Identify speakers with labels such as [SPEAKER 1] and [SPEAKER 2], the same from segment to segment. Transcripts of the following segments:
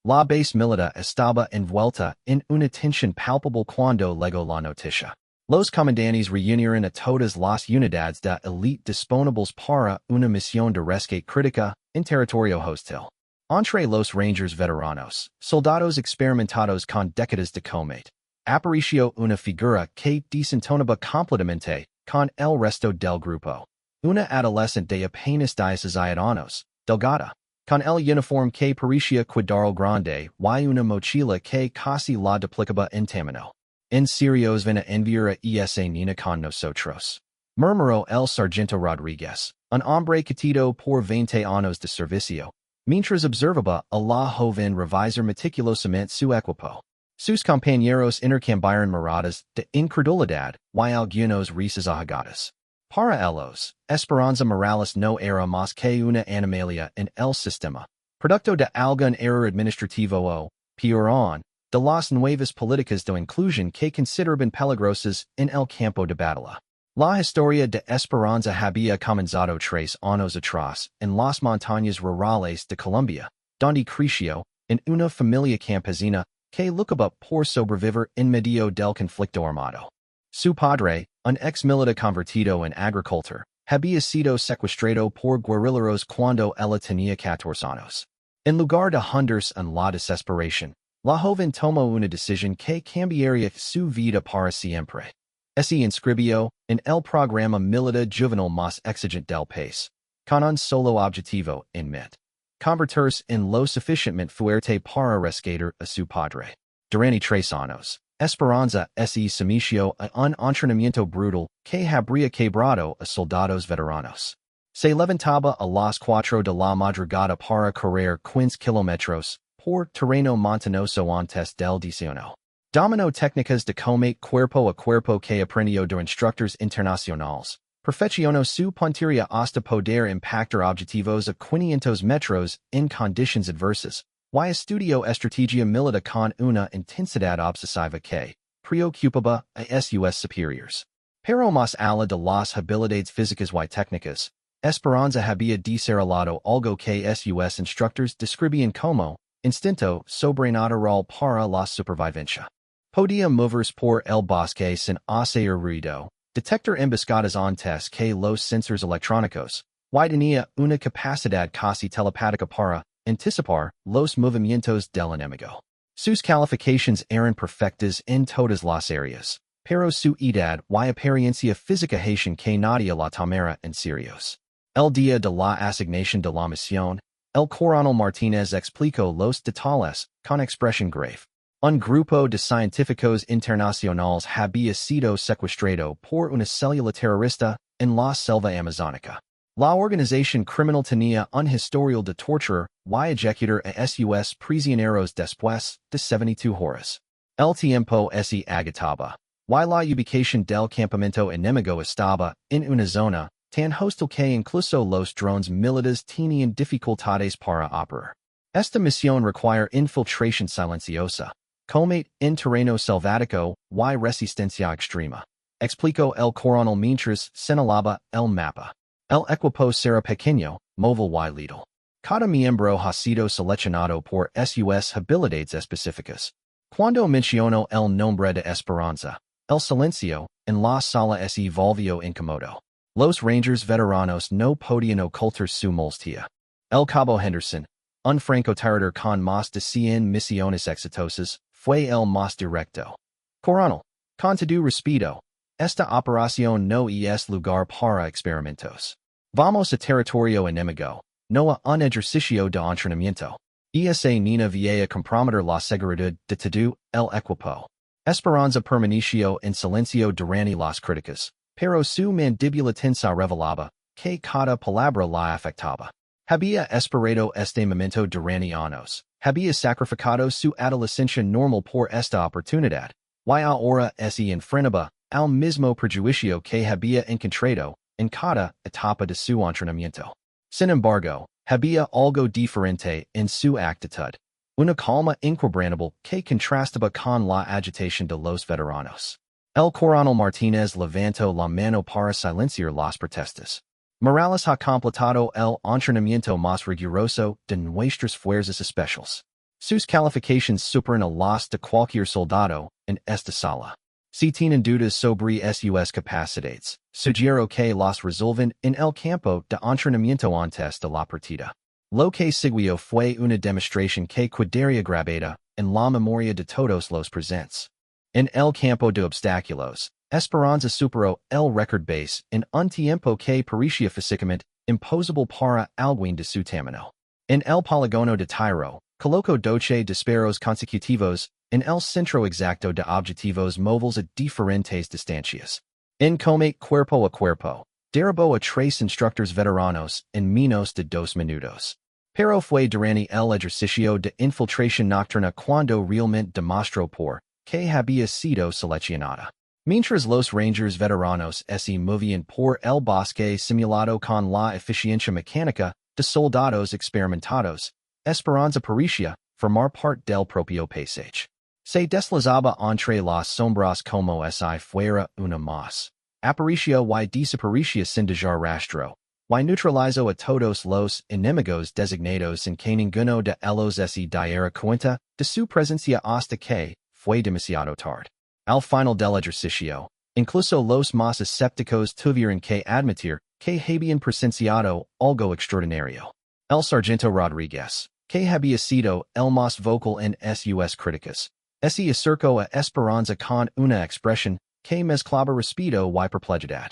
[SPEAKER 1] La base milita estaba envuelta en una tensión palpable cuando llegó la noticia. Los comandantes reunieron a todas las unidades de élite disponibles para una misión de rescate crítica en territorio hostil. Entre los rangers veteranos, soldados experimentados con décadas de combate, apareció una figura que desentonaba completamente con el resto del grupo. Una adolescente de apenas 16 años, delgada, con el uniforme que parecía cuadrado grande y una mochila que casi la duplicaba en tamaño. En serios ven a enviar a esa niña con nosotros, murmuró el sargento Rodríguez, un hombre quitado por 20 años de servicio, mientras observaba a la joven revisar meticulosamente su equipo. Sus compañeros intercambiaron miradas de incredulidad y algunos risas ahogadas. Para ellos, Esperanza Morales no era más que una anomalía en el sistema, producto de algún error administrativo o, peor aún, de las nuevas políticas de inclusión que consideraban peligrosas en el campo de batalla. La historia de Esperanza había comenzado 3 años atrás en las montañas rurales de Colombia, donde creció en una familia campesina que luchaba por sobrevivir en medio del conflicto armado. Su padre, un ex-militar convertido en agricultor, había sido secuestrado por guerrilleros cuando ella tenía 14 años. En lugar de hundirse en la desesperación, la joven tomó una decisión que cambiaría su vida para siempre. Se inscribió en el programa militar juvenil más exigente del país, con un solo objetivo en mente: convertirse en lo suficientemente fuerte para rescatar a su padre. Durante 3 años, Esperanza se sometió a un entrenamiento brutal que habría quebrado a soldados veteranos. Se levantaba a las 4 de la madrugada para correr 15 kilómetros por terreno montañoso antes del desayuno. Dominó técnicas de combate cuerpo a cuerpo que aprendió de instructores internacionales. Perfeccionó su puntería hasta poder impactar objetivos a 500 metros en condiciones adversas. Y estudió estrategia militar con una intensidad obsesiva que preocupaba a sus superiores. Pero más allá de las habilidades físicas y técnicas, Esperanza había desarrollado algo que sus instructores describían como instinto sobrenatural para la supervivencia. Podía moverse por el bosque sin hacer ruido, detectar emboscadas antes que los sensores electrónicos, y tenía una capacidad casi telepática para anticipar los movimientos del enemigo. Sus calificaciones eran perfectas en todas las áreas, pero su edad y apariencia física hacían que nadie la tomara en serios. El día de la asignación de la misión, el coronel Martínez explicó los detalles con expresión grave. Un grupo de científicos internacionales había sido secuestrado por una célula terrorista en la selva amazónica. La organización criminal tenía un historial de tortura y ejecutar a sus prisioneros después de 72 horas. El tiempo se agotaba, y la ubicación del campamento enemigo estaba en una zona tan hostil que incluso los drones militares tenían dificultades para operar. Esta misión require infiltración silenciosa, combate en terreno selvático y resistencia extrema, explicó el coronel mientras señalaba el mapa. El equipo será pequeño, móvil y letal. Cada miembro ha sido seleccionado por sus habilidades específicas. Cuando mencionó el nombre de Esperanza, el silencio en la sala se volvió incómodo. Los rangers veteranos no podían ocultar su molestia. El cabo Henderson, un francotirador con más de 100 misiones exitosas, fue el más directo. Coronel, con todo respeto, esta operación no es lugar para experimentos. Vamos a territorio enemigo, no a un ejercicio de entrenamiento. Esa niña vía comprometer la seguridad de todo el equipo. Esperanza permaneció en silencio durante las críticas, pero su mandíbula tensa revelaba que cada palabra la afectaba. Había esperado este momento durante años, había sacrificado su adolescencia normal por esta oportunidad, y ahora se enfrentaba al mismo prejuicio que había encontrado en cada etapa de su entrenamiento. Sin embargo, había algo diferente en su actitud, una calma inquebrantable que contrastaba con la agitación de los veteranos. El coronel Martínez levantó la mano para silenciar las protestas. Morales ha completado el entrenamiento más riguroso de nuestras fuerzas especiales. Sus califications superan a los de cualquier soldado en esta sala. Si tienen dudas sobre sus capacidades, sugiero que los resolven en el campo de entrenamiento antes de la partida. Lo que siguió fue una demostración que quedaría grabada en la memoria de todos los presentes. En el campo de obstáculos, Esperanza superó el record base en un tiempo que parecía físicamente imposible para alguien de su tamaño. En el polígono de tiro, colocó 12 disparos consecutivos en el centro exacto de objetivos móviles a diferentes distancias. En combate cuerpo a cuerpo, derribó a 3 instructores veteranos en menos de 2 minutos. Pero fue durante el ejercicio de infiltración nocturna cuando realmente demostró por que había sido seleccionada. Mientras los rangers veteranos se movían por el bosque simulado con la eficiencia mecánica de soldados experimentados, Esperanza parecía formar parte del propio paisaje. Se deslizaba entre las sombras como si fuera una más. Apareció y desapareció sin dejar rastro, y neutralizó a todos los enemigos designados sin que ninguno de ellos se diera cuenta de su presencia hasta que fue demasiado tarde. Al final del ejercicio, incluso los más escépticos tuvieron que admitir que habían presenciado algo extraordinario. El sargento Rodríguez, que había sido el más vocal en sus críticas, se acercó a Esperanza con una expresión que mezclaba respeto y perplejidad.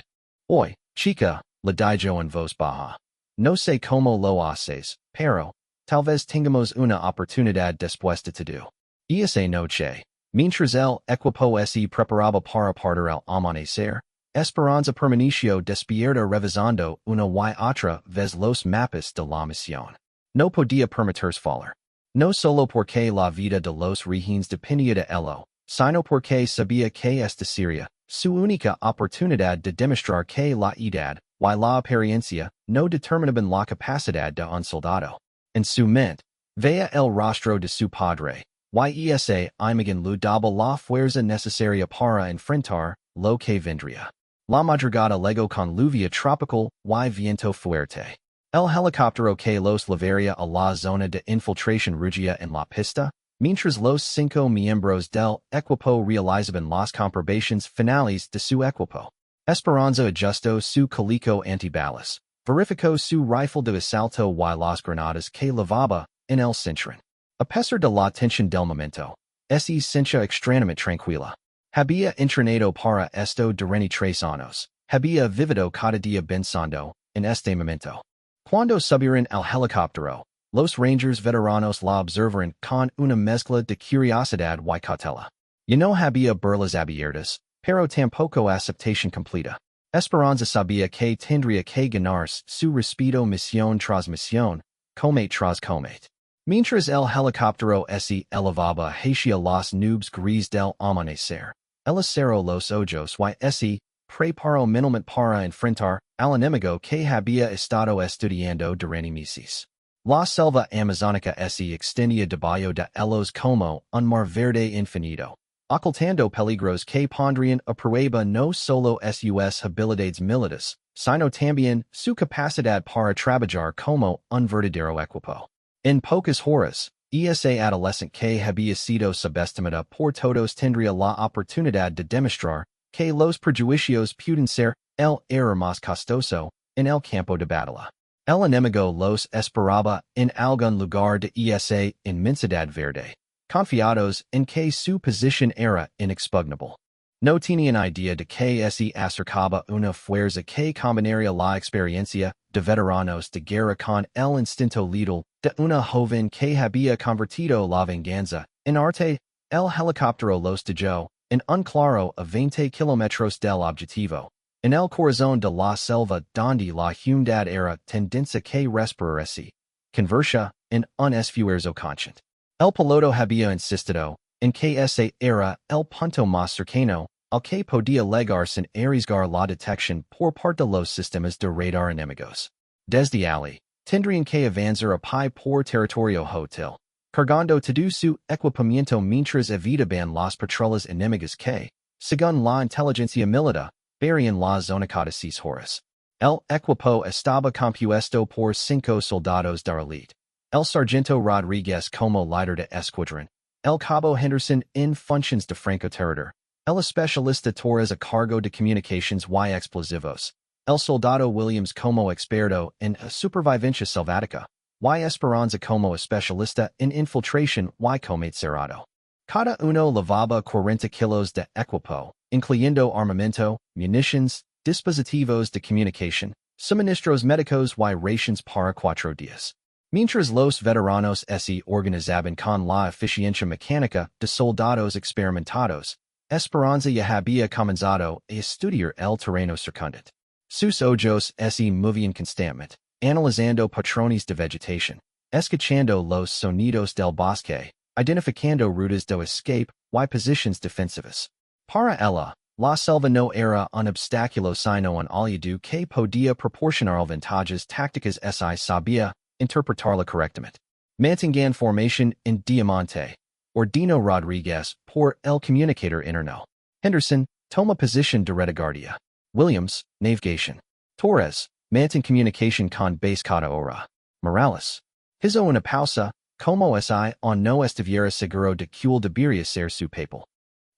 [SPEAKER 1] Hoy, chica, le dijo en voz baja. No sé cómo lo haces, pero tal vez tengamos una oportunidad después de todo. Esa noche, mientras el equipo se preparaba para partir al amanecer, Esperanza permaneció despierta revisando una y otra vez los mapas de la misión. No podía permitirse fallar. No solo porque la vida de los Rejoignez dependía de ello, sino porque sabía que esta sería su única oportunidad de demostrar que la edad y la apariencia no determinaban la capacidad de un soldado. En su mente, veía el rostro de su padre, y esa imagen le daba la fuerza necesaria para enfrentar lo que vendría. La madrugada llegó con lluvia tropical y viento fuerte. El helicóptero que los llevaría a la zona de infiltración rugía en la pista, mientras los 5 miembros del equipo realizaban las comprobaciones finales de su equipo. Esperanza ajustó su chaleco antibalas, verificó su rifle de asalto y las granadas que llevaba en el cinturón. A pesar de la tensión del momento, se sentía extrañamente tranquila. Había entrenado para esto durante 3 años. Había vivido cada día pensando en este momento. Cuando subieron al helicóptero, los rangers veteranos la observaron con una mezcla de curiosidad y cautela. Ya no había burlas abiertas, pero tampoco aceptación completa. Esperanza sabía que tendría que ganarse su respeto misión tras misión, combate tras combate. Mientras el helicóptero se elevaba hacia las nubes grises del amanecer, él cerró los ojos y se preparó mentalmente para enfrentar al enemigo que había estado estudiando durante meses. La selva amazónica se extendía debajo de ellos como un mar verde infinito, ocultando peligros que pondrían a prueba no solo sus habilidades militares, sino también su capacidad para trabajar como un verdadero equipo. En pocas horas, esa adolescente que había sido subestimada por todos tendría la oportunidad de demostrar que los prejuicios pueden ser el error más costoso en el campo de batalla. El enemigo los esperaba en algún lugar de esa inmensidad verde, confiados en que su posición era inexpugnable. No tenían idea de que se acercaba una fuerza que combinaría la experiencia de veteranos de guerra con el instinto letal de una joven que había convertido la venganza en arte. El helicóptero los dejó en un claro a 20 kilómetros del objetivo, en el corazón de la selva donde la humedad era tendencia que respirarse, convertía en un esfuerzo consciente. El piloto había insistido en que ese era el punto más cercano al que podía llegar sin arriesgar la detección por parte de los sistemas de radar enemigos. Desde allí, tendrían que avanzar a pie por territorio hostil, cargando todo su equipamiento mientras evitaban las patrullas enemigas que, según la inteligencia militar, verían la zona cada 6 horas. El equipo estaba compuesto por 5 soldados de élite, El Sargento Rodriguez como líder de escuadrón. El Cabo Henderson en funciones de francotirador. El especialista Torres a cargo de comunicaciones y explosivos. El soldado Williams como experto en supervivencia selvática. Y Esperanza como especialista en infiltración y combate cerrado. Cada uno llevaba 40 kilos de equipo, incluyendo armamento, munitions, dispositivos de comunicación, suministros médicos y raciones para 4 días. Mientras los veteranos se organizaban con la eficiencia mecánica de soldados experimentados, Esperanza ya había comenzado a estudiar el terreno circundante. Sus ojos se movían constantemente, analizando patrones de vegetación, escuchando los sonidos del bosque, identificando rutas de escape y posiciones defensivas. Para ella, la selva no era un obstáculo sino un aliado que podía proporcionar ventajas tácticas si sabía interpretarla correctamente. Mantengan formación en diamante. Ordino Rodriguez por el comunicador interno. Henderson toma posición de retaguardia. Williams, navigation. Torres, manten comunicación con base cada hora. Morales. Hizo una pausa, como si on no estuviera seguro de que debería ser su papel.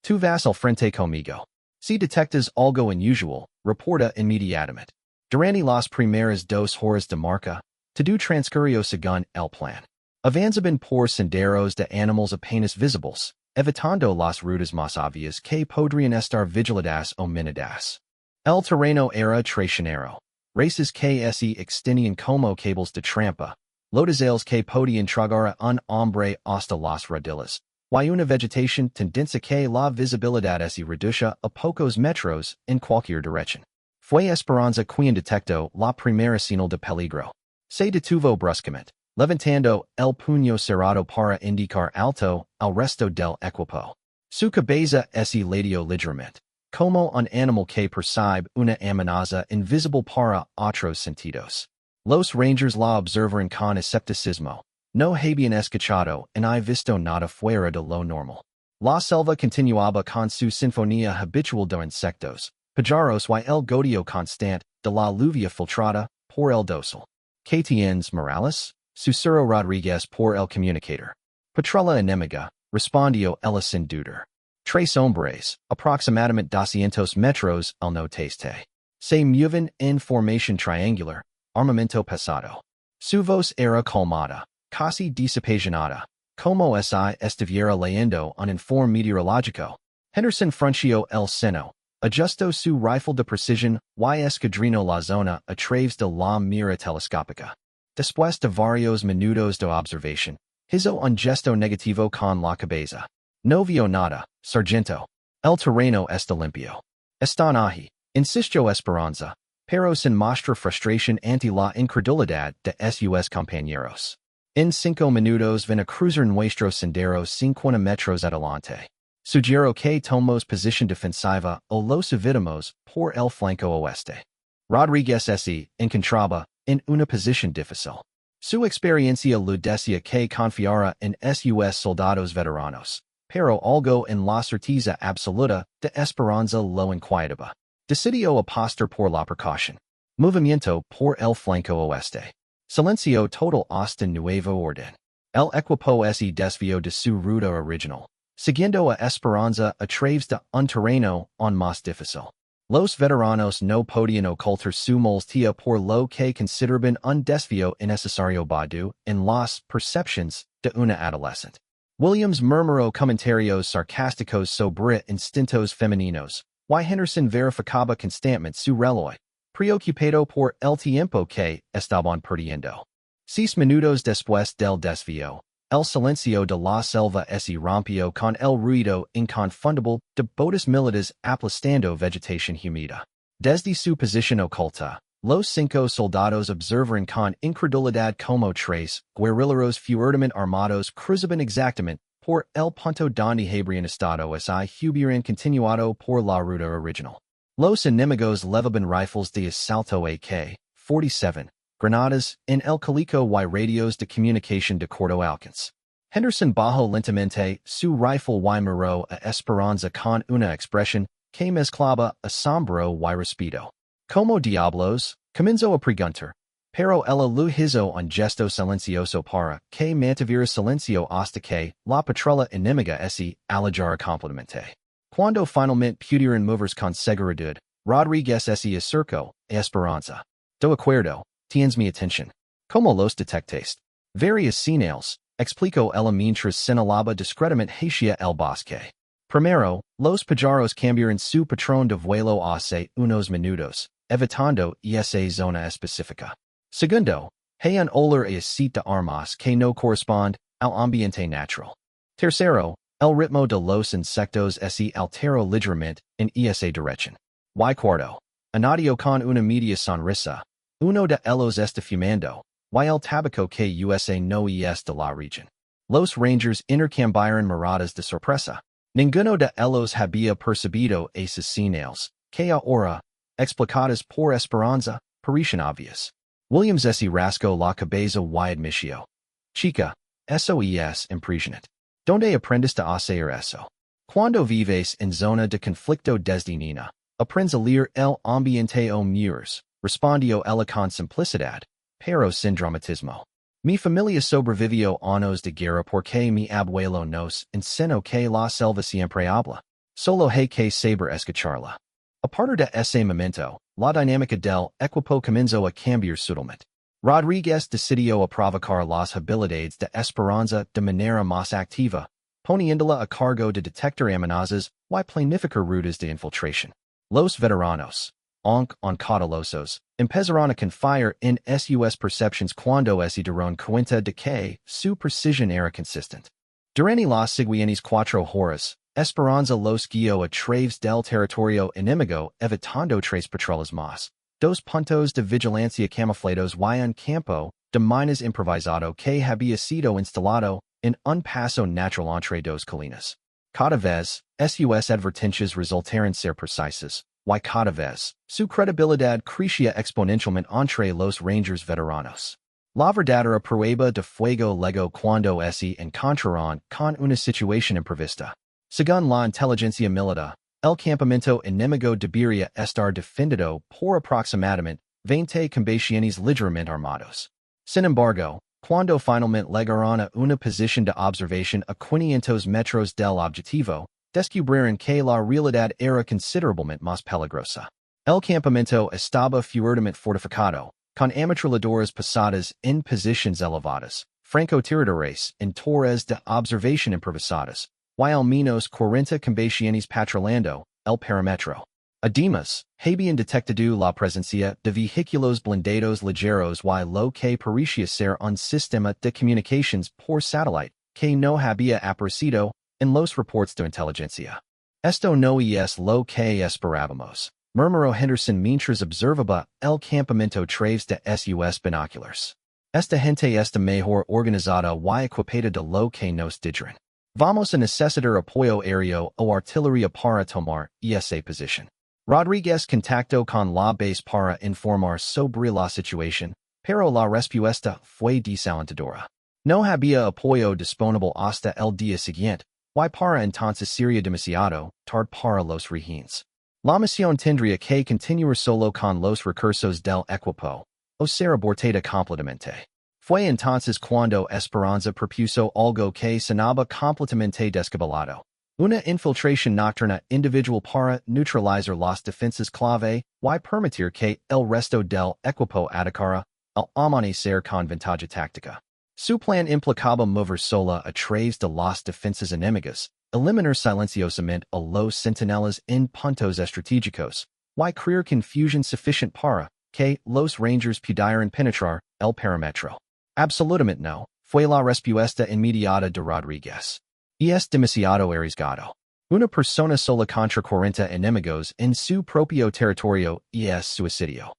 [SPEAKER 1] Tu vas al frente conmigo. Si detectas algo inusual, reporta inmediatamente. Durante las primeras 2 horas de marca, todo transcurrió según el plan. Avanzaban por senderos de animales apenas visibles, evitando las rutas más obvias que podrían estar vigiladas o minadas. El terreno era traicionero. Races que se extendían como cables de trampa, lodazales que podían tragar a un hombre hasta las rodillas, y una vegetación tendencia que la visibilidad se reducía a pocos metros en cualquier dirección. Fue Esperanza quien detectó la primera señal de peligro. Se detuvo bruscamente, levantando el puño cerrado para indicar alto al resto del equipo. Su cabeza se ladeó ligeramente, como un animal que percibe una amenaza invisible para otros sentidos. Los Rangers la observaron con escepticismo. No habían escuchado en visto nada fuera de lo normal. La selva continuaba con su sinfonía habitual de insectos, pájaros y el goteo constante de la lluvia filtrada por el dosel. ¿Qué tienes, Morales? Susurró Rodriguez por el comunicador. Patrulha enemiga, respondió ella sin dudar. 3 hombres, aproximadamente 200 metros al noreste. Se mueven en formación triangular, armamento pesado. Su voz era calmada, casi desapasionada, como si estuviera leyendo un informe meteorológico. Henderson frunció el seno, ajustó su rifle de precisión y escudriñó la zona a través de la mira telescópica. Después de varios minutos de observación, hizo un gesto negativo con la cabeza. No vio nada, sargento. El terreno está limpio. Están ahí, insistió Esperanza, pero sin mostrar frustración ante la incredulidad de sus compañeros. En 5 minutos van a cruzar nuestros senderos 50 metros adelante. Sugiero que tomemos posición defensiva o los evitamos por el flanco oeste. Rodriguez se encontraba en una posición difícil. Su experiencia le decía que confiara en sus soldados veteranos, pero algo en la certeza absoluta de Esperanza lo inquietaba. Decidió apostar por la precaución. Movimiento por el flanco oeste. Silencio total hasta nuevo orden. El equipo se desvió de su ruta original, siguiendo a Esperanza a través de un terreno aún más difícil. Los veteranos no podían ocultar su molestia por lo que consideraban un desvío innecesario basado en las percepciones de una adolescente. Williams murmuró comentarios sarcásticos sobre instintos femeninos, y Henderson verificaba constantemente su reloj, preocupado por el tiempo que estaban perdiendo. 6 minutos después del desvío, el silencio de la selva se rompió con el ruido inconfundible de botas militares aplastando vegetación húmeda. Desde su posición oculta, los 5 soldados observaron con incredulidad como 3 guerrilleros fuertemente armados cruzaban exactamente por el punto donde habrían estado si hubieran continuado por la ruta original. Los enemigos levaban rifles de asalto AK-47, granadas en el calico y radios de comunicación de corto alcance. Henderson bajó lentamente su rifle y miró a Esperanza con una expresión que mezclaba asombro y respeto. ¿Cómo diablos? Comenzó a preguntar. Pero ella lo hizo un gesto silencioso para que mantuviera silencio hasta que la patrulla enemiga se alejara completamente. Cuando finalmente pudieron moverse con seguridad, Rodríguez se acercó a Esperanza. De acuerdo, tienes mi atención. Como los detectes? Varias señales, explicó ella mientras señalaba discretamente hacia el bosque. Primero, los pajaros cambiaron su patrón de vuelo hace unos minutos, evitando esa zona específica. Segundo, hay un olor a aceite de armas que no corresponde al ambiente natural. Tercero, el ritmo de los insectos se alteró ligeramente en esa dirección. Y cuarto, añadió con una media sonrisa, uno de ellos está fumando, y el tabaco que usa no es de la región. Los rangers intercambiaron miradas de sorpresa. Ninguno de ellos había percibido esas señales, que ahora, explicadas por Esperanza, parecían obvias. Williams se rascó la cabeza y admitió. Chica, eso es impresionante. ¿Dónde aprendiste a hacer eso? Cuando vives en zona de conflicto desde niña, aprendes a leer el ambiente o muros, respondió ella con simplicidad, pero sin dramatismo. Mi familia sobrevivió años de guerra porque mi abuelo nos enseñó que la selva siempre habla. Solo hay que saber escucharla. A partir de ese momento, la dinámica del equipo comenzó a cambiar sutilmente. Rodríguez decidió a provocar las habilidades de Esperanza de manera más activa, poniéndola a cargo de detectar amenazas y planificar rutas de infiltración. Los veteranos, aunque cautelosos, empezaron a confiar en sus percepciones cuando se dieron cuenta de que su precisión era consistente. Durante las siguientes 4 horas, Esperanza los guió a través del territorio enemigo evitando 3 patrullas más, 2 puntos de vigilancia camuflados y un campo de minas improvisado que había sido instalado en un paso natural entre 2 colinas. Cada vez, sus advertencias resultaron ser precisas, y cada vez, su credibilidad crecía exponencialmente entre los rangers veteranos. La verdadera prueba de fuego llegó cuando se encontraron con una situación imprevista. Según la inteligencia militar, el campamento enemigo debería estar defendido por aproximadamente 20 combatientes ligeramente armados. Sin embargo, cuando finalmente llegaron a una posición de observación a 500 metros del objetivo, descubrieron que la realidad era considerablemente más peligrosa. El campamento estaba fuertemente fortificado, con ametralladoras pesadas en posiciones elevadas, francotiradores en torres de observación improvisadas, y al menos 40 combatientes patrullando el perímetro. Además, habían detectado la presencia de vehículos blindados ligeros y lo que parecía ser un sistema de comunicaciones por satélite que no había aparecido en los reportes de inteligencia. Esto no es lo que esperábamos, murmuró Henderson mientras observaba el campamento a través de sus binoculars. Esta gente está mejor organizada y equipada de lo que nos dijeron. Vamos a necesitar apoyo aéreo o artillería para tomar esa posición. Rodríguez contactó con la base para informar sobre la situación, pero la respuesta fue desalentadora. No había apoyo disponible hasta el día siguiente, y para entonces sería demasiado tarde para los Rejoignez. La misión tendría que continuar solo con los recursos del equipo, o ser abortada completamente. Fue entonces cuando Esperanza propuso algo que sonaba completamente descabellado. Una infiltración nocturna individual para neutralizar las defensas clave y permitir que el resto del equipo atacara al amanecer con ventaja táctica. Su plan implicaba mover sola a través de las defensas enemigas, eliminar silenciosamente a los centinelas en puntos estratégicos, y crear confusión suficiente para que los rangers pudieran penetrar el perímetro. Absolutamente no, fue la respuesta inmediata de Rodríguez. Es demasiado arriesgado. Una persona sola contra 40 enemigos en su propio territorio es suicidio.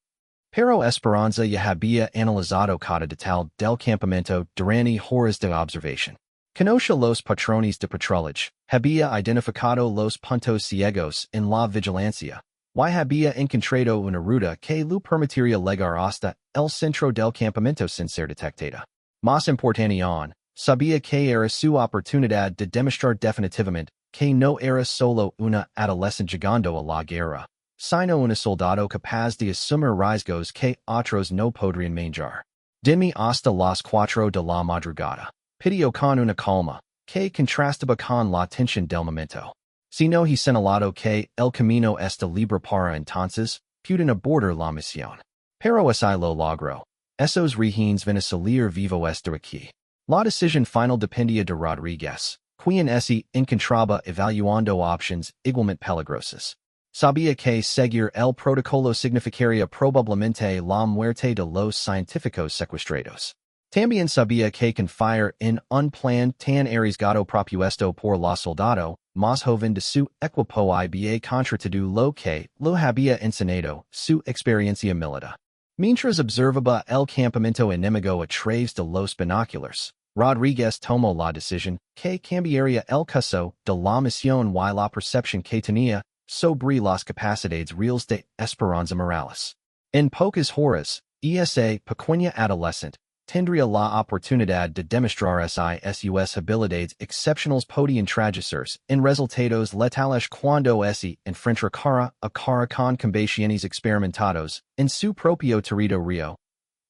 [SPEAKER 1] Pero Esperanza ya había analizado cada detalle del campamento durante horas de observación. Conocía los patrones de patrullaje, había identificado los puntos ciegos en la vigilancia, y había encontrado una ruta que le permitiría llegar hasta el centro del campamento sin ser detectada. Más importante aún, sabía que era su oportunidad de demostrar definitivamente que no era solo una adolescente llegando a la guerra, sino una soldado capaz de asumir riesgos que otros no podrían manejar. Dimi hasta las 4 de la madrugada. Pidió con una calma, que contrastaba con la tensión del momento. Sino he señalado que el camino está libre para entonces, pueden abordar la misión. Pero así lo logró. Esos rehenes van a salir vivo de aquí. La decisión final dependía de Rodríguez, quien se encontraba evaluando options igualmente peligrosas. Sabía que seguir el protocolo significaría probablemente la muerte de los científicos secuestrados. También sabía que confiar en un plan tan arriesgado propuesto por la soldado más joven de su equipo había contratado lo que lo había enseñado su experiencia militar. Mientras observaba el campamento enemigo a través de los binoculars, Rodríguez tomó la decisión que cambiaría el curso de la misión y la percepción que tenía sobre las capacidades reales de Esperanza Morales. En pocas horas, esa pequeña adolescente tendría la oportunidad de demostrar sus habilidades excepcionales podían traducirse en resultados letales cuando se enfrentara cara a cara con combatientes experimentados en su propio territorio.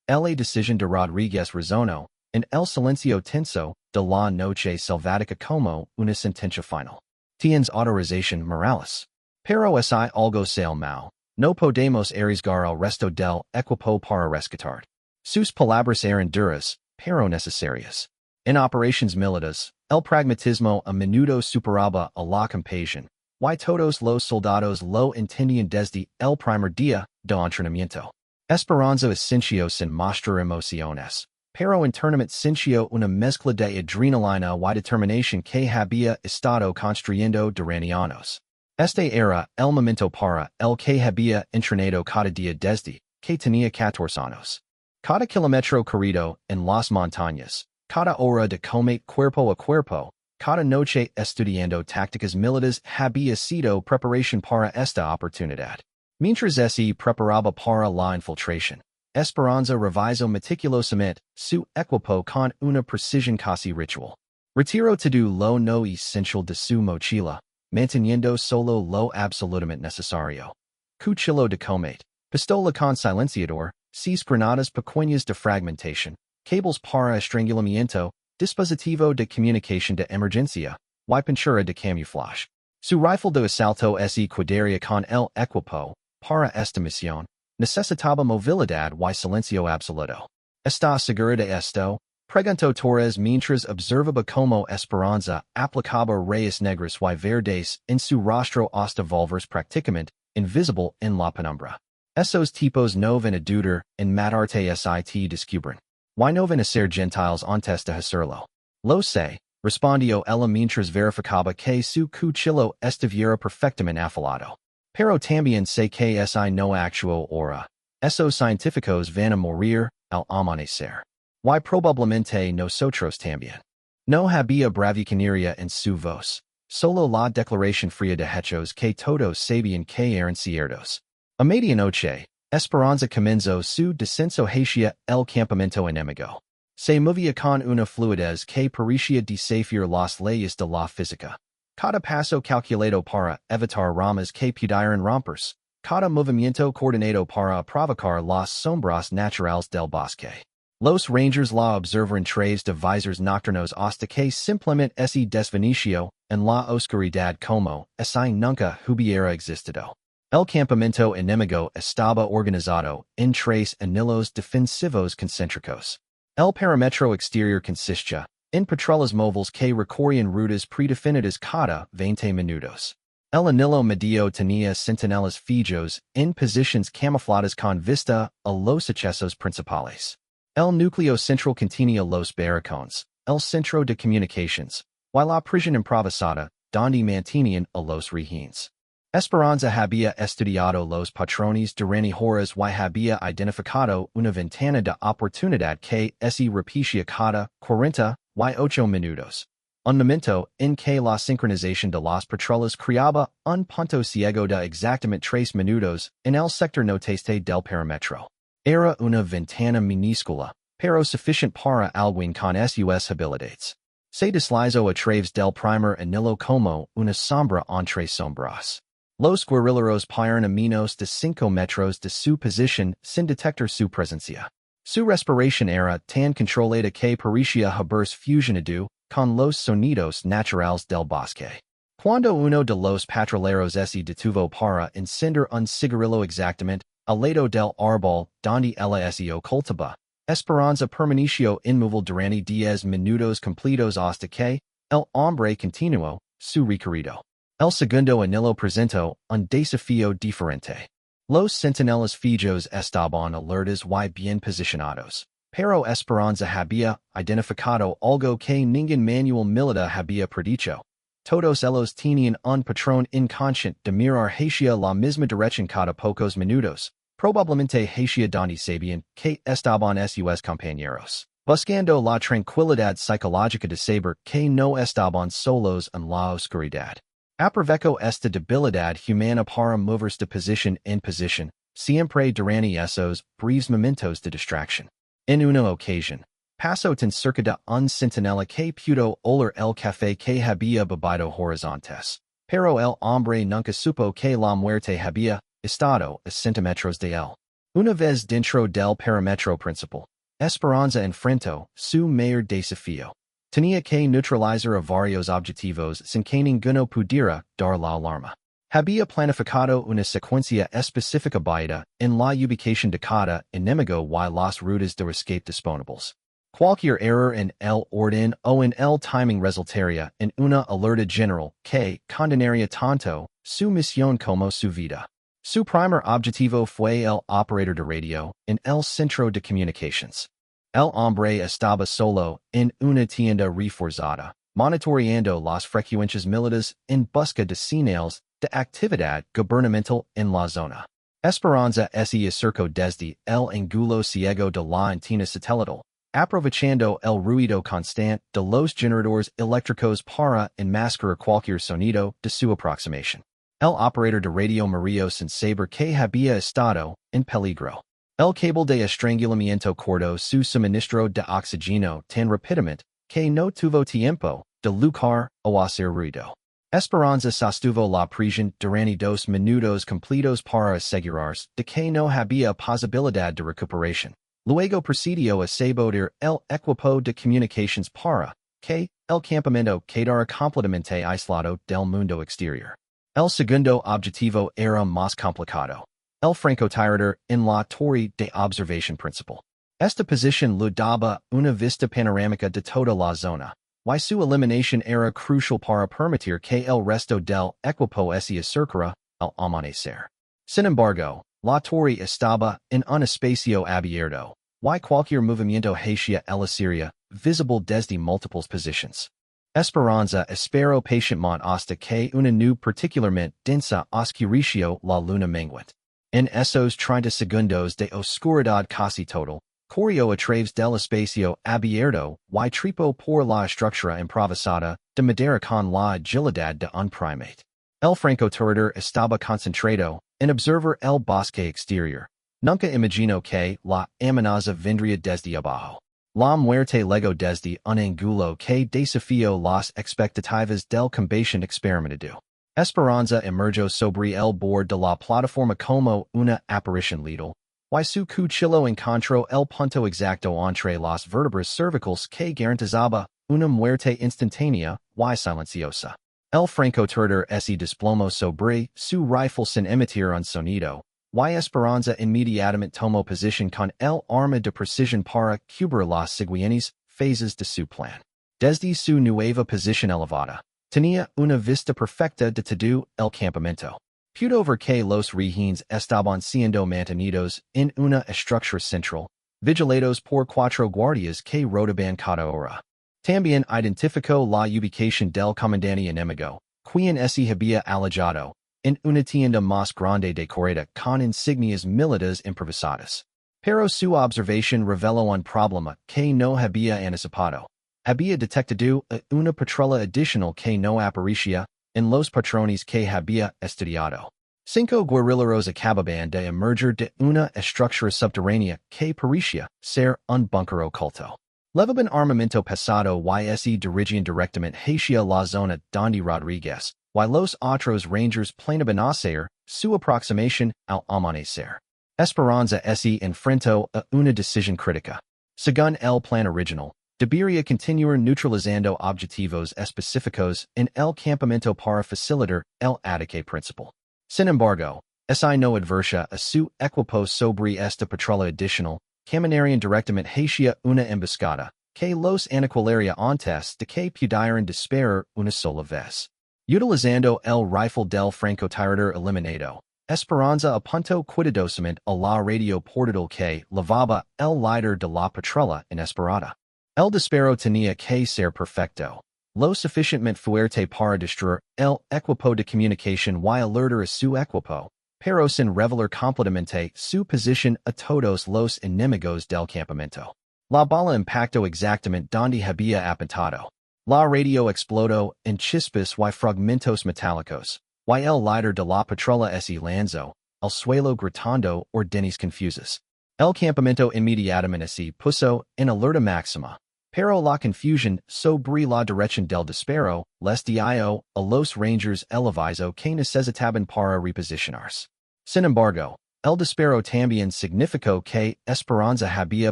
[SPEAKER 1] La decisión de Rodríguez resonó en el silencio tenso de la noche selvática como una sentencia final. Tienes autorización Morales. Pero si algo sale mal, no podemos arriesgar el resto del equipo para rescatar. Sus palabras eran duras, pero necesarias. En operations militares, el pragmatismo a menudo superaba a la compasión, y todos los soldados lo entendían desde el primer día de entrenamiento. Esperanza sintió sin mostrar emociones, pero internamente sintió una mezcla de adrenalina y determinación que había estado construyendo durante años. Este era el momento para el que había entrenado cada día desde que tenía 14 años. Cada kilómetro corrido en las montañas, cada hora de combate cuerpo a cuerpo, cada noche estudiando tácticas militares había sido preparación para esta oportunidad. Mientras se preparaba para la infiltración, Esperanza revisó meticulosamente su equipo con una precisión casi ritual. Retiró todo lo no esencial de su mochila, manteniendo solo lo absolutamente necesario. Cuchillo de combate, pistola con silenciador, 6 granadas pequeñas de fragmentación, cables para estrangulamiento, dispositivo de comunicación de emergencia, y pintura de camuflaje. Su rifle de asalto se quedaría con el equipo. Para esta misión, necesitaba movilidad y silencio absoluto. ¿Está segura de esto? Preguntó Torres mientras observaba cómo Esperanza aplicaba rayos negros y verdes en su rostro hasta volverse prácticamente invisible en la penumbra. Esos tipos no van a dudar en matarte si descubren. Y no van a ser gentiles antes de hacerlo. Lo sé, respondió ella mientras verificaba que su cuchillo estuviera perfectamente afilado. Pero también sé que si no actúo ahora, esos científicos van a morir al amanecer. Y probablemente nosotros también. No había bravuconería en su voz, solo la declaración fría de hechos que todos sabían que eran ciertos. A medianoche, Esperanza comenzó su descenso hacia el campamento enemigo. Se movía con una fluidez que parecía desafiar las leyes de la física. Cada paso calculado para evitar ramas que pudieran romperse. Cada movimiento coordinado para provocar las sombras naturales del bosque. Los rangers la observaron través de visors nocturnos hasta que simplemente se desvaneció en la oscuridad como si nunca hubiera existido. El campamento enemigo estaba organizado en 3 anillos defensivos concéntricos. El perímetro exterior consistía en patrullas móviles que recorrían rutas predefinidas cada 20 minutos. El anillo medio tenía centinelas fijos en posiciones camufladas con vista a los accesos principales. El núcleo central contenía los barracones, el centro de comunicaciones, y la prisión improvisada, donde mantenían a los rehenes. Esperanza había estudiado los patrones durante horas y había identificado una ventana de oportunidad que se repetía cada 48 minutos. Un momento en que la sincronización de las patrullas creaba un punto ciego de exactamente 3 minutos en el sector noteste del perímetro. Era una ventana minúscula, pero suficiente para alguien con sus habilidades. Se deslizó a través del primer anillo como una sombra entre sombras. Los guerrilleros pairan a menos de 5 metros de su posición sin detectar su presencia. Su respiración era tan controlada que parecía haberse fusionado con los sonidos naturales del bosque. Cuando uno de los patrulleros se detuvo para encender un cigarrillo exactamente al lado del árbol donde ella se ocultaba, Esperanza permaneció inmóvil durante 10 minutos completos hasta que el hombre continuó su recorrido. El segundo anillo presentó un desafío diferente. Los centinelas fijos estaban alertas y bien posicionados, pero Esperanza había identificado algo que ningún manual militar había predicho. Todos ellos tenían un patrón inconsciente de mirar hacia la misma dirección cada pocos minutos, probablemente hacia donde sabían que estaban sus compañeros, buscando la tranquilidad psicológica de saber que no estaban solos en la oscuridad. Aprovecho esta debilidad humana para moverse de posición en posición, siempre durante esos breves momentos de distracción. En una ocasión, pasó tan cerca de un centinela que pudo oler el café que había bebido horizontes, pero el hombre nunca supo que la muerte había estado a centímetros de él. Una vez dentro del perímetro principal, Esperanza enfrentó su mayor desafío. Tenía que neutralizar a varios objetivos sin que ninguno pudiera dar la alarma. Había planificado una secuencia específica basada en la ubicación de cada enemigo y las rutas de escape disponibles. Cualquier error en el orden o en el timing resultaría en una alerta general que condenaría tanto su misión como su vida. Su primer objetivo fue el operador de radio en el centro de comunicaciones. El hombre estaba solo en una tienda reforzada, monitoreando las frecuencias militares en busca de señales de actividad gubernamental en la zona. Esperanza se acercó desde el ángulo ciego de la antena satelital, aprovechando el ruido constante de los generadores eléctricos para enmascarar cualquier sonido de su aproximación. El operador de radio murió sin saber que había estado en peligro. El cable de estrangulamiento cortó su suministro de oxígeno tan rápidamente que no tuvo tiempo de luchar o hacer ruido. Esperanza sostuvo la prisión durante 2 minutos completos para asegurarse de que no había posibilidad de recuperación. Luego procedió a sabotear el equipo de comunicaciones para que el campamento quedara completamente aislado del mundo exterior. El segundo objetivo era más complicado. El francotirador en la torre de observación principal. Esta posición le daba una vista panorámica de toda la zona, y su eliminación era crucial para permitir que el resto del equipo se acercara al amanecer. Sin embargo, la torre estaba en un espacio abierto, y cualquier movimiento hacia ella sería visible desde múltiples posiciones. Esperanza esperó pacientemente hasta que una nube particularmente densa oscureció la luna menguante. En esos 30 segundos de oscuridad casi total, corrió a través del espacio abierto y trepó por la estructura improvisada de madera con la agilidad de un primate. El francotirador estaba concentrado en observar el bosque exterior. Nunca imaginó que la amenaza vendría desde abajo. La muerte llegó desde un ángulo que desafió las expectativas del combatiente experimentado. Esperanza emergió sobre el borde de la plataforma como una aparición letal, y su cuchillo encontró el punto exacto entre las vértebras cervicales que garantizaba una muerte instantánea y silenciosa. El francotirador se desplomó sobre su rifle sin emitir un sonido, y Esperanza inmediatamente tomó posición con el arma de precisión para cubrir las siguientes fases de su plan. Desde su nueva posición elevada, tenía una vista perfecta de todo el campamento. Pudo ver que los rehenes estaban siendo mantenidos en una estructura central, vigilados por 4 guardias que rodaban cada hora. También identificó la ubicación del comandante enemigo, quien se había alojado en una tienda más grande decorada con insignias militares improvisadas. Pero su observación reveló un problema que no había anticipado. Había detectado una patrulla adicional que no aparecía en los patrones que había estudiado. 5 guerrilleros acababan de emerger de una estructura subterránea que parecía ser un búnker oculto. Llevaban armamento pesado y se dirigían directamente hacia la zona donde Rodríguez, y los otros rangers planeaban hacer su aproximación al amanecer. Esperanza se enfrentó a una decisión crítica. Según el plan original, debería continuar neutralizando objetivos específicos en el campamento para facilitar el ataque principal. Sin embargo, si no adversa a su equipo sobre esta patrulla adicional, caminarían directamente hacia una emboscada, que los aniquilaría antes de que pudieran disparar una sola vez. Utilizando el rifle del francotirador eliminado, Esperanza apuntó cuidadosamente a la radio portátil que llevaba el líder de la patrulla inesperada. El disparo tenía que ser perfecto, lo suficientemente fuerte para destruir el equipo de comunicación y alertar a su equipo, pero sin revelar completamente su posición a todos los enemigos del campamento. La bala impactó exactamente donde había apuntado. La radio explotó en chispas y fragmentos metálicos, y el líder de la patrulla se lanzó al suelo gritando órdenes confusas. El campamento inmediatamente se puso en alerta máxima, pero la confusión sobre la dirección del disparo les dio a los rangers el aviso que necesitaban para reposicionarse. Sin embargo, el disparo también significó que Esperanza había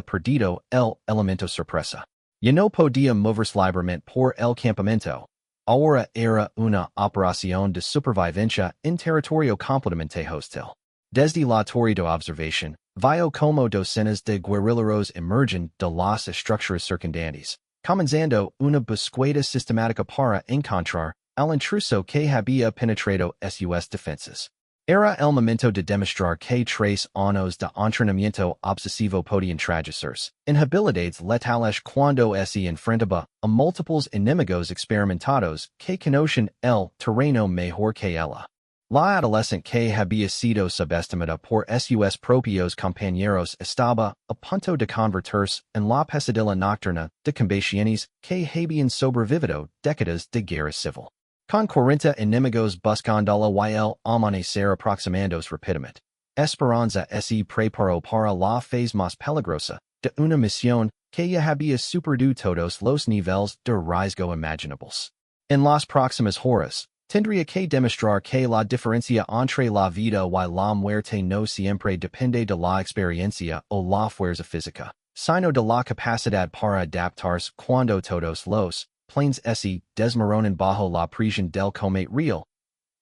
[SPEAKER 1] perdido el elemento sorpresa. Ya no podía moverse libremente por el campamento. Ahora era una operación de supervivencia en territorio completamente hostil. Desde la torre de observación, vio como docenas de guerrilleros emergen de las estructuras circundantes, comenzando una búsqueda sistemática para encontrar al intruso que había penetrado sus defensas. Era el momento de demostrar que 3 años de entrenamiento obsesivo podían traducirse en habilidades letales cuando se enfrentaba a múltiples enemigos experimentados que conocen el terreno mejor que ella. La adolescente que había sido subestimada por sus propios compañeros estaba a punto de convertirse en la pesadilla nocturna de combatientes que habían sobrevivido décadas de guerra civil. Con 40 enemigos buscándola y el amanecer aproximándose rápidamente, Esperanza se preparó para la fase más peligrosa de una misión que ya había superado todos los niveles de riesgo imaginables. En las próximas horas, tendría que demostrar que la diferencia entre la vida y la muerte no siempre depende de la experiencia o la fuerza física, sino de la capacidad para adaptarse cuando todos los planes se desmoronan bajo la presión del combate real.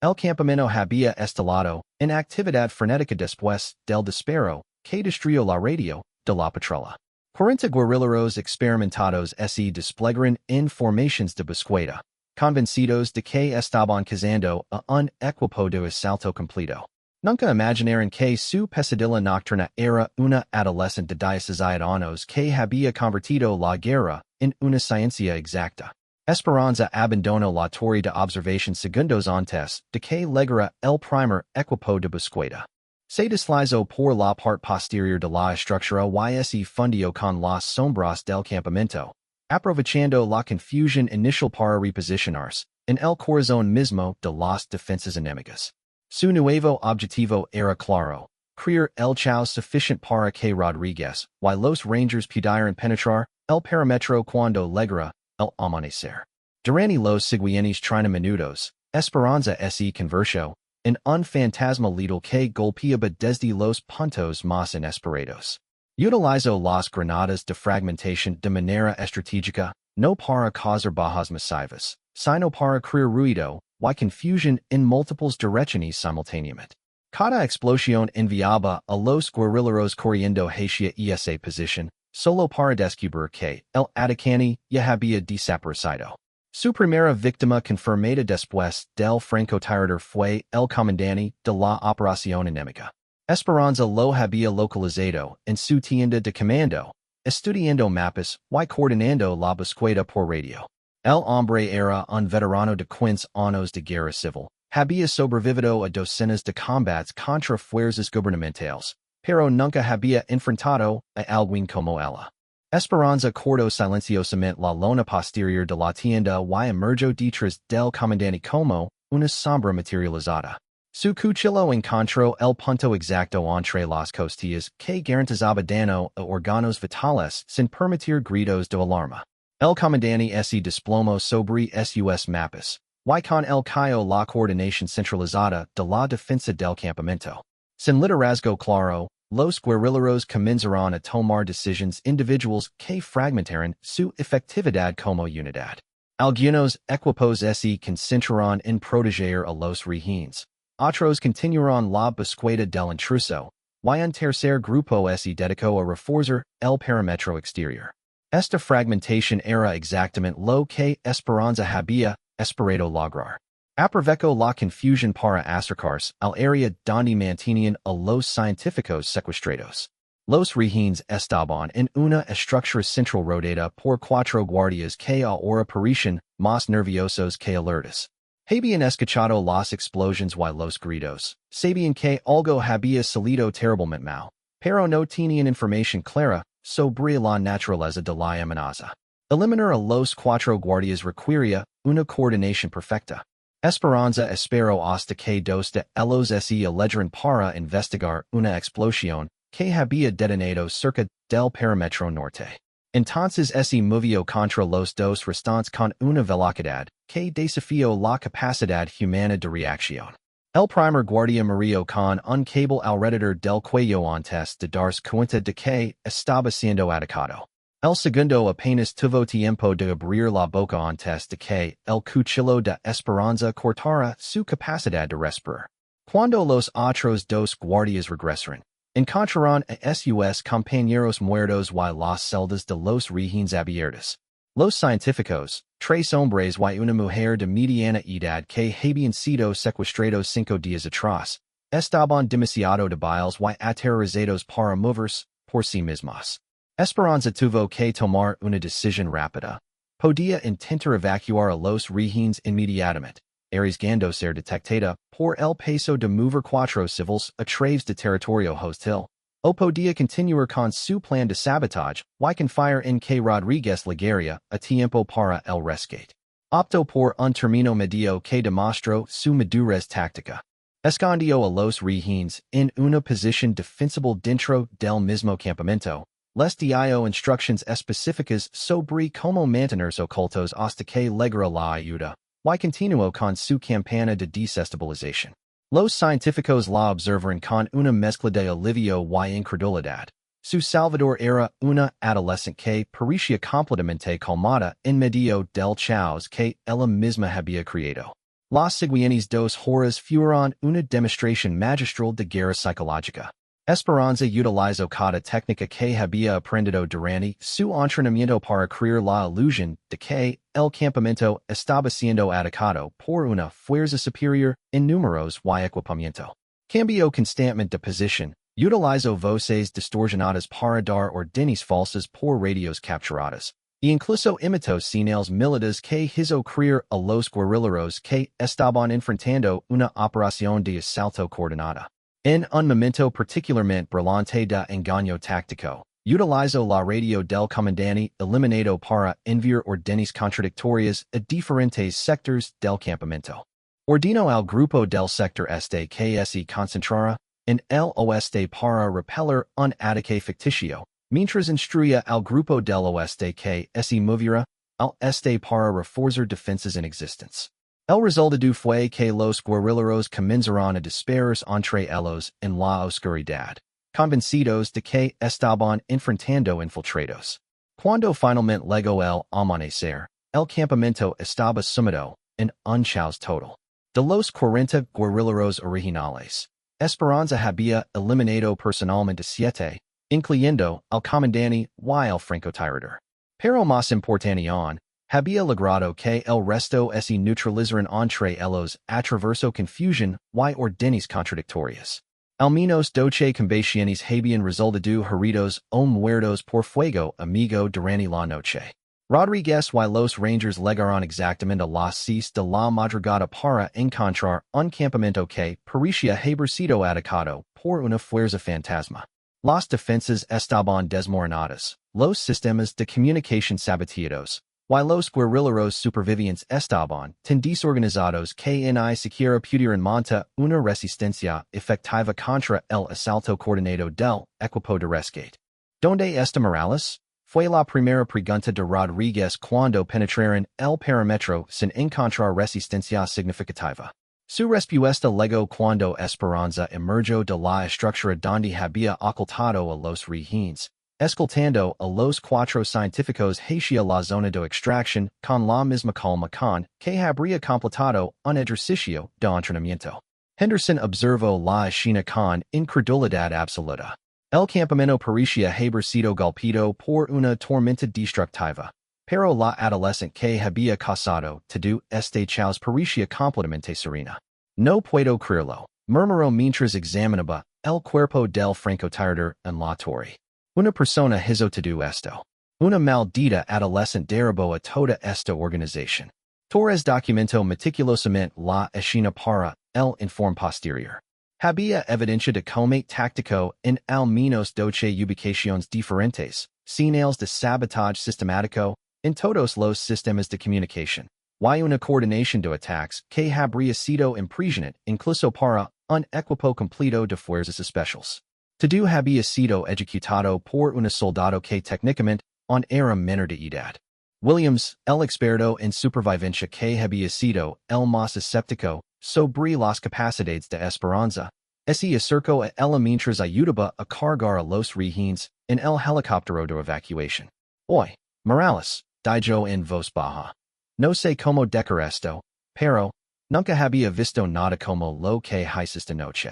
[SPEAKER 1] El campamento había estallado en actividad frenética después del disparo que destruyó la radio de la patrulla. 40 guerrilleros experimentados se desplegaron en formaciones de búsqueda, convencidos de que estaban cazando a un equipo de asalto completo. Nunca imaginaron que su pesadilla nocturna era una adolescente de 17 años que había convertido la guerra en una ciencia exacta. Esperanza abandonó la torre de observación segundos antes de que llegara el primer equipo de búsqueda. Se deslizó por la parte posterior de la estructura y se fundió con las sombras del campamento, aprovechando la confusión inicial para reposicionarse en el corazón mismo de las defensas enemigas. Su nuevo objetivo era claro, crear el caos suficiente para que Rodríguez y los rangers pudieran penetrar el perímetro cuando llegara el amanecer. Durante los siguientes 30 minutos, Esperanza se convirtió en un fantasma letal que golpeaba desde los puntos más inesperados. Utilizó las granadas de fragmentación de manera estratégica, no para causar bajas masivas, sino para crear ruido y confusión en múltiples direcciones simultáneamente. Cada explosión enviaba a los guerrilleros corriendo hacia esa posición, solo para descubrir que el atacante ya había desaparecido. Su primera víctima confirmada después del francotirador fue el comandante de la operación enemiga. Esperanza lo había localizado en su tienda de comando, estudiando mapas y coordinando la búsqueda por radio. El hombre era un veterano de 15 años de guerra civil, había sobrevivido a docenas de combates contra fuerzas gubernamentales, pero nunca había enfrentado a alguien como ella. Esperanza cortó silenciosamente la lona posterior de la tienda y emergió detrás del comandante como una sombra materializada. Su cuchillo encontró el punto exacto entre las costillas que garantizaba daño a órganos vitales sin permitir gritos de alarma. El comandante se desplomó sobre sus mapas, Y con el cayo la coordinación centralizada de la defensa del campamento. Sin liderazgo claro, los guerrilleros comenzaron a tomar decisions individuals que fragmentaron su efectividad como unidad. Algunos equipos se concentraron en proteger a los rehenes. Otros continuaron la búsqueda del intruso. Y un tercer grupo se dedicó a reforzar el perímetro exterior. Esta fragmentación era exactamente lo que Esperanza había esperado lograr. Aprovechó la confusión para acercarse al área donde mantenían a los científicos secuestrados. Los rehenes estaban en una estructura central rodeada por cuatro guardias que ahora parecían más nerviosos que alertas. Habían escuchado las explosiones y los gritos. Sabían que algo había salido terriblemente mal, pero no tenían información clara sobre la naturaleza de la amenaza. Eliminar a los cuatro guardias requería una coordinación perfecta. Esperanza esperó hasta que dos de ellos se alejaron para investigar una explosión que había detonado cerca del perímetro norte. Entonces se movió contra los dos restantes con una velocidad que desafió la capacidad humana de reacción. El primer guardia murió con un cable alrededor del cuello antes de darse cuenta de que estaba siendo atacado. El segundo apenas tuvo tiempo de abrir la boca antes de que el cuchillo de Esperanza cortara su capacidad de respirar. Cuando los otros dos guardias regresaron, encontraron a sus compañeros muertos y las celdas de los rehenes abiertas. Los científicos, tres hombres y una mujer de mediana edad que habían sido secuestrados 5 días atrás, estaban demasiado débiles y aterrorizados para moverse por sí mismos. Esperanza tuvo que tomar una decisión rápida. Podía intentar evacuar a los rehenes inmediatamente, arriesgando ser detectada por el peso de mover cuatro civiles a través de territorio hostil, o podía continuar con su plan de sabotaje y confiar en que Rodríguez llegaría a tiempo para el rescate. Optó por un término medio que demostró su madurez táctica. Escondió a los rehenes en una posición defensible dentro del mismo campamento. Les dio instrucciones específicas sobre cómo mantenerse ocultos hasta que llegara la ayuda, y continuó con su campaña de desestabilización. Los científicos la observaron con una mezcla de alivio y incredulidad. Su salvador era una adolescente que parecía completamente calmada en medio del caos que ella misma había creado. Las siguientes 2 horas fueron una demostración magistral de guerra psicológica. Esperanza utilizó cada técnica que había aprendido durante su entrenamiento para crear la ilusión de que el campamento estaba siendo atacado por una fuerza superior en números y equipamiento. Cambió constantemente de posición, utilizó voces distorsionadas para dar órdenes falsas por radios capturadas, e incluso imitó señales militares que hizo creer a los guerrilleros que estaban enfrentando una operación de asalto coordinada. En un momento particularmente brillante de engaño táctico, utilizó la radio del comandante eliminado para enviar órdenes contradictorias a diferentes sectores del campamento. Ordenó al grupo del sector este que se concentrara en el oeste para repeler un ataque ficticio, mientras instruía al grupo del oeste que se moviera al este para reforzar defensas inexistentes. El resultado fue que los guerrilleros comenzaron a disparar entre ellos en la oscuridad, convencidos de que estaban enfrentando infiltrados. Cuando finalmente llegó el amanecer, el campamento estaba sumido en un caos total. De los 40 guerrilleros originales, Esperanza había eliminado personalmente 7, incluyendo al comandante y el francotirador. Pero más importante aún, había logrado que el resto se neutralizaran entre ellos a través confusión y órdenes contradictorias. Al menos 12 combatientes habían resultado heridos o muertos por fuego amigo durante la noche. Rodríguez y los rangers llegaron exactamente a las 6 de la madrugada para encontrar un campamento que parecía haber sido atacado por una fuerza fantasma. Las defensas estaban desmoronadas, los sistemas de comunicación saboteados, y los guerrilleros supervivientes estaban tan desorganizados que ni siquiera pudieron montar una resistencia efectiva contra el asalto coordinado del equipo de rescate. ¿Dónde está Morales? Fue la primera pregunta de Rodríguez cuando penetraron el perímetro sin encontrar resistencia significativa. Su respuesta luego cuando Esperanza emergió de la estructura donde había ocultado a los rehenes, escoltando a los cuatro científicos hacia la zona de extracción con la misma calma con que habría completado un ejercicio de entrenamiento. Henderson observó la escena con incredulidad absoluta. El campamento parecía haber sido golpeado por una tormenta destructiva, pero la adolescente que había causado todo este caos parecía completamente serena. No puedo creerlo, murmuró mientras examinaba el cuerpo del francotirador en la torre. Una persona hizo todo esto. Una maldita adolescente derribó a toda esta organización. Torres documentó meticulosamente la escena para el informe posterior. Había evidencia de combate táctico en al menos 12 ubicaciones diferentes, señales de sabotaje sistemático en todos los sistemas de comunicación, y una coordinación de ataques que habría sido impresionante incluso para un equipo completo de fuerzas especiales. Todo había sido ejecutado por un soldado que técnicamente aún era menor de edad. Williams, el experto en supervivencia que había sido el más escéptico sobre las capacidades de Esperanza, se acercó a ella mientras ayudaba a cargar a los rehenes en el helicóptero de evacuación. Hoy, Morales, dijo en voz baja. No sé cómo decor esto, pero nunca había visto nada como lo que hice esta noche.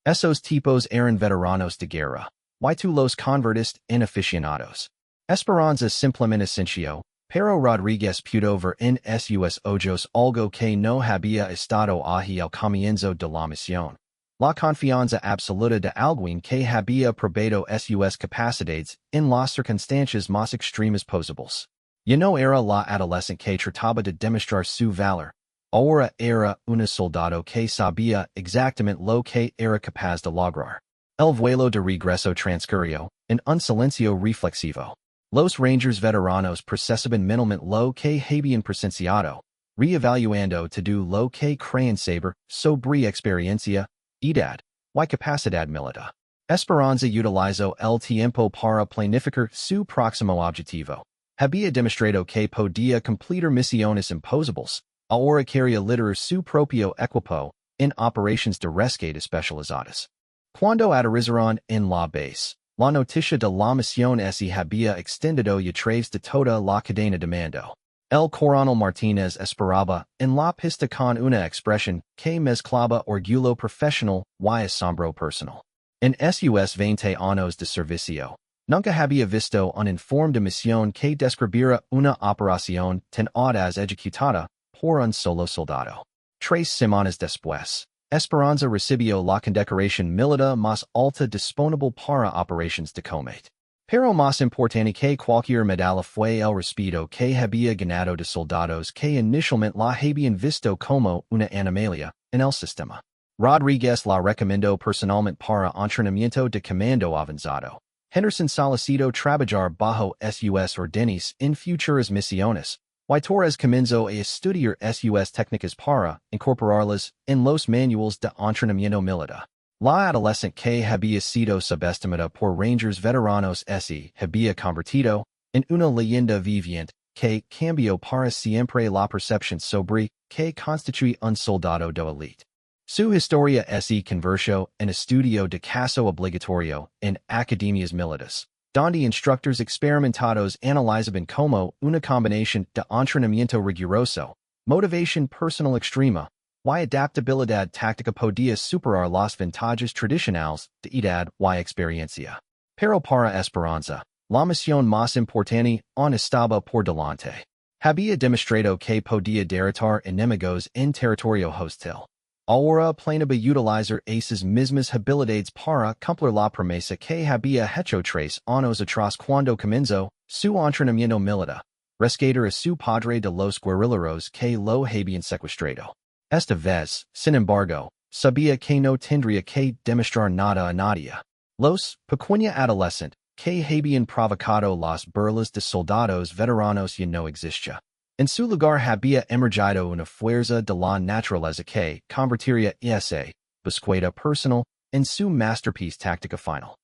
[SPEAKER 1] Esos tipos eran veteranos de guerra, y tú los convertiste en aficionados. Esperanza simplemente sintió, pero Rodríguez pudo ver en sus ojos algo que no había estado ahí al comienzo de la misión. La confianza absoluta de alguien que había probado sus capacidades en las circunstancias más extremas posibles. Ya no era la adolescente que trataba de demostrar su valor. Ahora era un soldado que sabía exactamente lo que era capaz de lograr. El vuelo de regreso transcurrió en un silencio reflexivo. Los Rangers veteranos procesaban mentalmente lo que habían presenciado, reevaluando todo lo que creían saber sobre experiencia, edad, y capacidad militar. Esperanza utilizó el tiempo para planificar su próximo objetivo. Había demostrado que podía completar misiones imposibles. Ahora quería liderar su propio equipo en operaciones de rescate especializadas. Cuando aterrizaron en la base, la noticia de la misión se había extendido a través de toda la cadena de mando. El coronel Martínez esperaba en la pista con una expresión que mezclaba orgullo profesional y asombro personal. En sus 20 años de servicio, nunca había visto un informe de misión que describiera una operación tan audaz ejecutada por un solo soldado. 3 semanas después, Esperanza recibió la condecoración militar más alta disponible para operaciones de combate. Pero más importante que cualquier medalla fue el respeto que había ganado de soldados que inicialmente la habían visto como una anomalía en el sistema. Rodríguez la recomendó personalmente para entrenamiento de comando avanzado. Henderson solicitó trabajar bajo sus órdenes en futuras misiones. Y Torres comenzó a estudiar sus técnicas para incorporarlas en los manuales de entrenamiento militar. La adolescente que había sido subestimada por Rangers veteranos se había convertido en una leyenda viviente que cambió para siempre la percepción sobre que constituye un soldado de élite. Su historia se convirtió en estudio de caso obligatorio en academias militares, donde instructores experimentados analizaban como una combinación de entrenamiento riguroso, motivación personal extrema, y adaptabilidad táctica podía superar las ventajas tradicionales de edad y experiencia. Pero para Esperanza, la misión más importante aún estaba por delante. Había demostrado que podía derrotar enemigos en territorio hostil. Ahora planeaba utilizar esas mismas habilidades para cumplir la promesa que había hecho 3 años atrás cuando comenzó su entrenamiento militar, rescatar a su padre de los guerrilleros que lo habían secuestrado. Esta vez, sin embargo, sabía que no tendría que demostrar nada a nadie. Los pequeña adolescente que habían provocado las burlas de soldados veteranos ya no existía. En su lugar había emergido una fuerza de la naturaleza que convertiría esa búsqueda personal en su masterpiece táctica final.